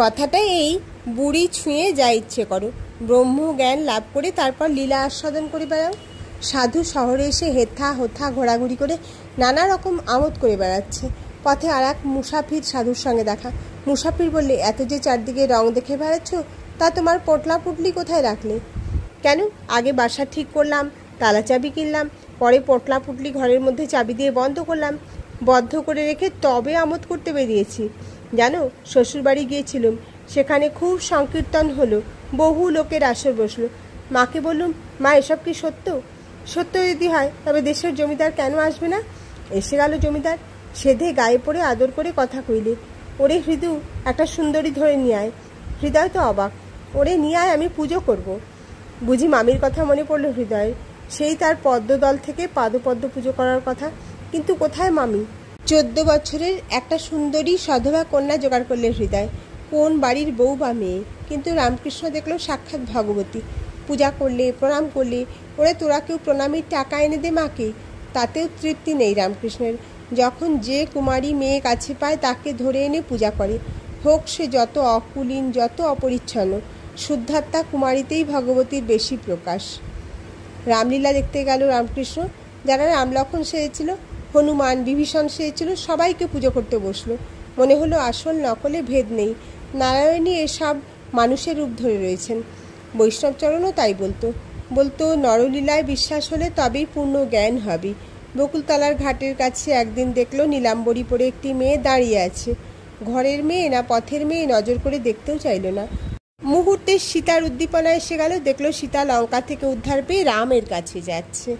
কথাটা এই, বুড়ি ছুঁয়ে যা ইচ্ছে করো, ব্রহ্মজ্ঞান লাভ করে তারপর লীলা আস্বাদন করে বেড়াও। সাধু শহরে এসে হেথা হোথা ঘোরাঘুরি করে নানা রকম আমোদ করে বেড়াচ্ছে। পথে আর এক মুসাফির সাধুর সঙ্গে দেখা। মুসাফির বললে, এত যে চারদিকে রং দেখে বেড়াচ্ছ, তা তোমার পটলা পুটলি কোথায় রাখলে? কেন, আগে বাসা ঠিক করলাম, তালা চাবি কিনলাম, পরে পটলা পুটলি ঘরের মধ্যে চাবি দিয়ে বন্ধ করলাম, বদ্ধ করে রেখে তবে আমোদ করতে বেরিয়েছি। জানো, শ্বশুরবাড়ি গিয়েছিলাম, সেখানে খুব সংকীর্তন হলো, বহু লোকের আসর বসলো। মাকে বললুম, মা এসব কি সত্য? সত্য যদি হয় তবে দেশের জমিদার কেন আসবে না? এসে গেল জমিদার, সেধে গায়ে পড়ে আদর করে কথা কইলে, ওরে হৃদু, একটা সুন্দরী ধরে নিয়ে আয়। হৃদয় তো অবাক, ওরে নিয়ে আয়, আমি পুজো করব। বুঝি মামির কথা মনে পড়ল হৃদয়ের, সেই তার পদ্মদল থেকে পাদপদ্ম পুজো করার কথা। কিন্তু কোথায় মামি? 14 বছরের একটা সুন্দরী সধবা কন্যা জোগাড় করলে হৃদয়, কোন বাড়ির বউ বা মেয়ে। কিন্তু রামকৃষ্ণ দেখলো সাক্ষাৎ ভগবতী। পূজা করলে, প্রণাম করলে, ওরে তোরা কেউ প্রণামীর টাকা এনে দে মাকে। তাতেও তৃপ্তি নেই রামকৃষ্ণের। যখন যে কুমারী মেয়ে কাছে পায় তাকে ধরে এনে পূজা করে, হোক সে যত অকুলীন, যত অপরিচ্ছন্ন। শুদ্ধাত্মা কুমারীতেই ভগবতীর বেশি প্রকাশ। রামলীলা দেখতে গেল রামকৃষ্ণ। যারা রামলক্ষণ সেজেছিল, হনুমান, বিভীষণ সেজেছিল, সবাইকে পুজো করতে বসলো। মনে হলো আসল নকলে ভেদ নেই, নারায়ণী এসব মানুষের রূপ ধরে রয়েছেন। বৈষ্ণবচরণও তাই বলতো নরলীলায় বিশ্বাস হলে তবেই পূর্ণ জ্ঞান হবে। বকুলতলার ঘাটের কাছে একদিন দেখলো নীলাম্বরী পরে একটি মেয়ে দাঁড়িয়ে আছে। ঘরের মেয়ে না পথের মেয়ে নজর করে দেখতেও চাইল না। মুহূর্তে সীতার উদ্দীপনা এসে গেল। দেখলো সীতা লঙ্কা থেকে উদ্ধার পেয়ে রামের কাছে যাচ্ছে।